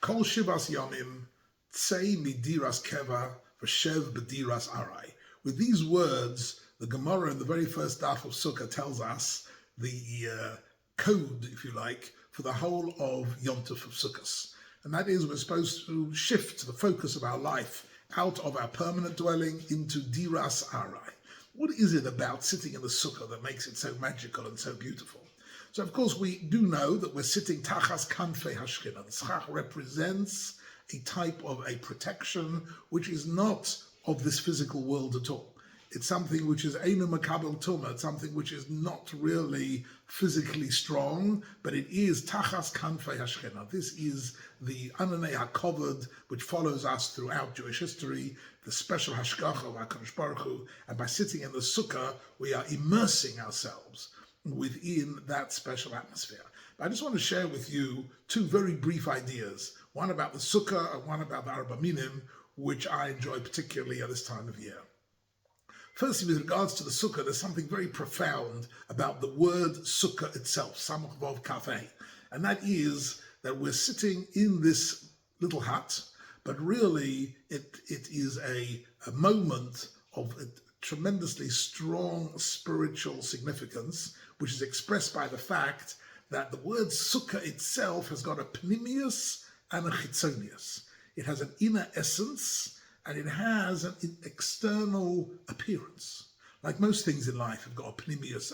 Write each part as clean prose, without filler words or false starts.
Kol Shivas Yomim, Tzei Midiras Keva, V'shev B'diras Arai. With these words, the Gemara in the very first daf of Sukkah tells us the code, if you like, for the whole of Yom Tov of Sukkot. And that is, we're supposed to shift the focus of our life out of our permanent dwelling into Diras Arai. What is it about sitting in the Sukkah that makes it so magical and so beautiful? So, of course, we do know that we're sitting Tachas Kanfei Hashchina. The Schach represents a type of a protection which is not of this physical world at all. It's something which is Einu Makabel Tuma, it's something which is not really physically strong, but it is Tachas Kanfei Hashchina. This is the Ananei HaKovod, which follows us throughout Jewish history, the special Hashgacha of HaKadosh Baruch Hu, and by sitting in the Sukkah, we are immersing ourselves within that special atmosphere. But I just want to share with you two very brief ideas, one about the Sukkah and one about the Arba Minim, which I enjoy particularly at this time of year. Firstly, with regards to the Sukkah, there's something very profound about the word Sukkah itself, Samach Vav Kafeh, and that is that we're sitting in this little hut, but really it is a moment of a tremendously strong spiritual significance, which is expressed by the fact that the word Sukkah itself has got a pnimius and a chitzonius. It has an inner essence, and it has an external appearance. Like most things in life have got a pnimius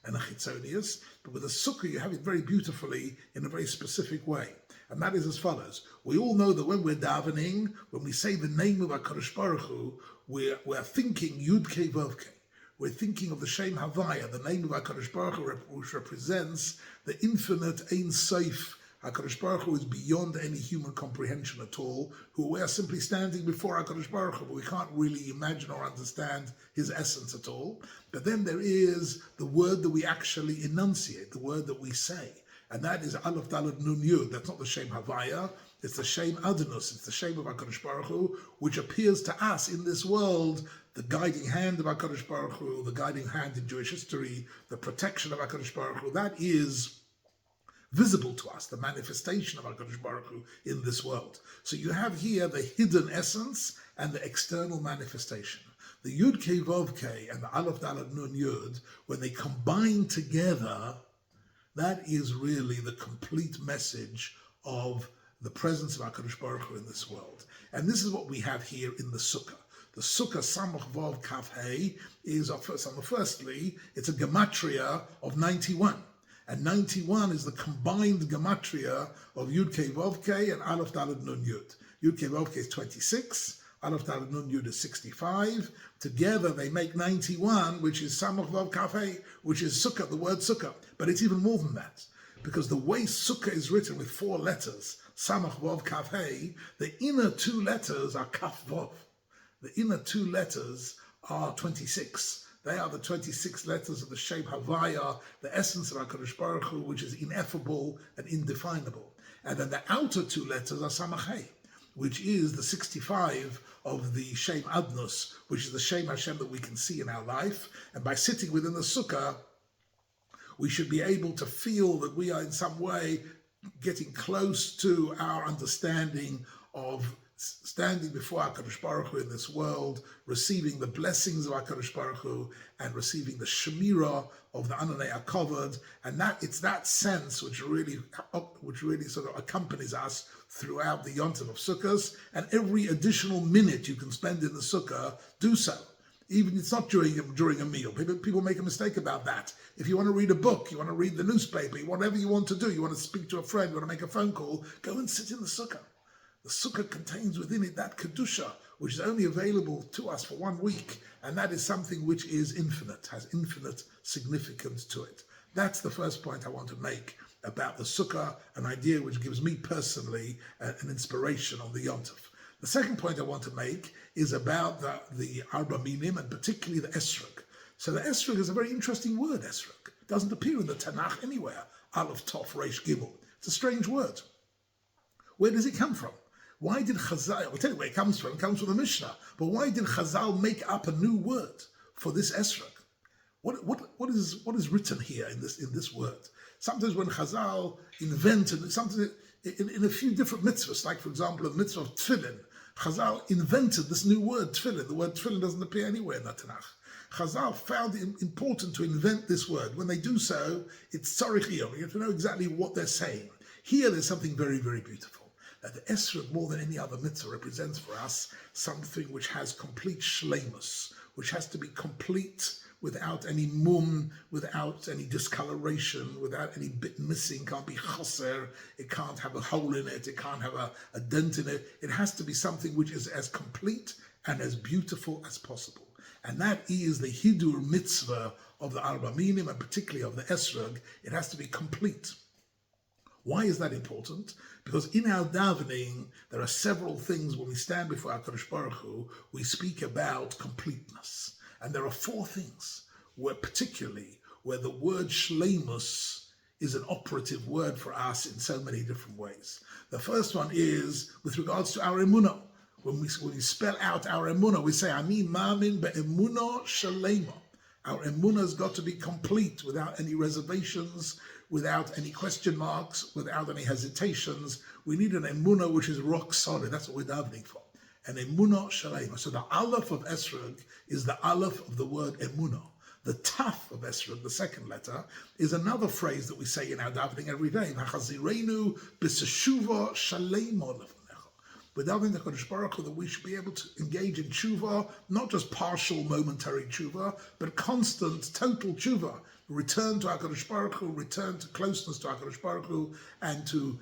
and a chitzonius, but with a sukkah you have it very beautifully in a very specific way. And that is as follows. We all know that when we're davening, when we say the name of HaKadosh Baruch Hu, we're thinking Yud Kei Vav Kei. We're thinking of the Shem Havaya, the name of HaKadosh Baruch Hu, which represents the infinite Ein Sof. HaKadosh Baruch Hu is beyond any human comprehension at all, who we are simply standing before HaKadosh Baruch Hu, but we can't really imagine or understand his essence at all. But then there is the word that we actually enunciate, the word that we say, and that is Aleph Dalet Nun Yud. That's not the Shem Havaya, it's the Shem Adonus, it's the Shem of HaKadosh Baruch Hu, which appears to us in this world, the guiding hand of HaKadosh Baruch Hu, the guiding hand in Jewish history, the protection of HaKadosh Baruch Hu. That is visible to us, the manifestation of HaKadosh Baruch Hu in this world. So you have here the hidden essence and the external manifestation. The Yud Kei Vav Kei and the Aleph Dalet Nun Yud, when they combine together, that is really the complete message of the presence of HaKadosh Baruch Hu in this world. And this is what we have here in the Sukkah. The Sukkah Samach Vav Kaf Hei is, firstly, it's a gematria of 91. And 91 is the combined gematria of Yud Kei Vav Kei and Aleph Dalet Nun Yud. Yud Kei Vav Kei is 26, Aleph Dalet Nun Yud is 65. Together they make 91, which is Samach Vav Kaf Hei, which is Sukkah, the word Sukkah. But it's even more than that, because the way Sukkah is written with 4 letters, Samach Vav Kaf Hei, the inner 2 letters are Kaf Vav. The inner 2 letters are 26. They are the 26 letters of the Shem Havaya, the essence of HaKadosh Baruch Hu, which is ineffable and indefinable. And then the outer 2 letters are Samachei, which is the 65 of the Shem Adnus, which is the Shem Hashem that we can see in our life. And by sitting within the Sukkah, we should be able to feel that we are in some way getting close to our understanding of standing before HaKadosh Baruch Hu in this world, receiving the blessings of HaKadosh Baruch Hu, and receiving the Shemirah of the Ananei HaKovod, and that it's that sense which really sort of accompanies us throughout the Yom Tov of Sukkot, and every additional minute you can spend in the Sukkah, do so. Even it's not during a meal. People make a mistake about that. If you want to read a book, you want to read the newspaper, whatever you want to do, you want to speak to a friend, you want to make a phone call, go and sit in the Sukkah. The Sukkah contains within it that Kedusha, which is only available to us for 1 week, and that is something which is infinite, has infinite significance to it. That's the first point I want to make about the Sukkah, an idea which gives me personally an inspiration on the Yom Tov. The second point I want to make is about the Arba Minim, and particularly the Etrog. So the Etrog is a very interesting word, Etrog. It doesn't appear in the Tanakh anywhere, Aleph, Tov, Reish, Gimel. It's a strange word. Where does it come from? Why did Chazal, I'll tell you where it comes from the Mishnah, but why did Chazal make up a new word for this Etrog? What is written here in this word? Sometimes when Chazal invent, and sometimes in a few different mitzvahs, like for example, the mitzvah of tefillin. Chazal invented this new word, tefillin. The word tefillin doesn't appear anywhere in the Tanakh. Chazal found it important to invent this word. When they do so, it's tzarich iyom. You have to know exactly what they're saying. Here, there's something very, very beautiful. That the Etrog, more than any other mitzvah, represents for us something which has complete shleimus, which has to be complete without any mum, without any discoloration, without any bit missing, can't be chaser, it can't have a hole in it, it can't have a dent in it. It has to be something which is as complete and as beautiful as possible. And that is the hidur mitzvah of the Arba Minim, and particularly of the Etrog. It has to be complete. Why is that important? Because in our davening, there are several things when we stand before HaKadosh Baruch Hu, we speak about completeness. And there are four things where particularly where the word shleimus is an operative word for us in so many different ways. The first one is with regards to our emunah. When we spell out our emunah, we say, Ani ma'amin be'emunah shleima. Our emunah has got to be complete without any reservations, without any question marks, without any hesitations. We need an emunah which is rock solid. That's what we're davening for. An emunah shleima. So the aleph of Etrog is the aleph of the word emunah. The taf of Etrog, the second letter, is another phrase that we say in our davening every day. V'chazirenu b'seshuva shleima. We're davening to HaKadosh Baruch Hu that we should be able to engage in tshuva, not just partial, momentary tshuva, but constant, total tshuva. Return to HaKadosh Baruch Hu, return to closeness to HaKadosh Baruch Hu, and to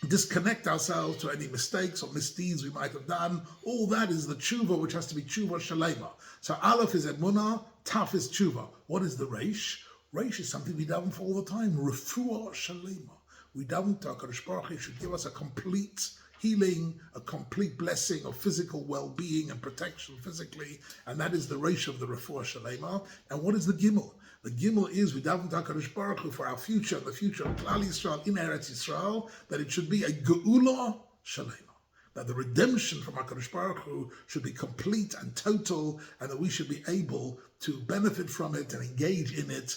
disconnect ourselves to any mistakes or misdeeds we might have done. All that is the tshuva, which has to be tshuva shalema. So aleph is emunah, taf is tshuva. What is the reish? Reish is something we daven for all the time. Refuah shalema. We daven to HaKadosh Baruch Hu should give us a complete healing, a complete blessing of physical well-being and protection physically, and that is the reish of the refuah shalema. And what is the gimel? The gimel is we daven to HaKadosh Baruch Hu for our future, the future of Klal Yisrael in Eretz Yisrael, that it should be a geula shalema. That the redemption from HaKadosh Baruch Hu should be complete and total, and that we should be able to benefit from it and engage in it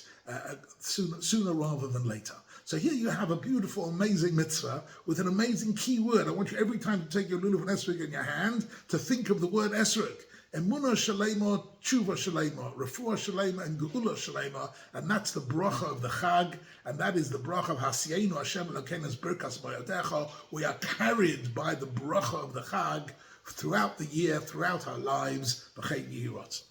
sooner rather than later. So here you have a beautiful, amazing mitzvah with an amazing key word. I want you every time to take your lulav and esrog in your hand to think of the word esrog. Emunah shalema, tshuva shalema, refuah shalema, and geula shalema, and that's the bracha of the Chag, and that is the bracha of Hasiyenu Hashem Elokeinu Birkas Bayotecha. We are carried by the bracha of the Chag throughout the year, throughout our lives. B'chei Yehirot.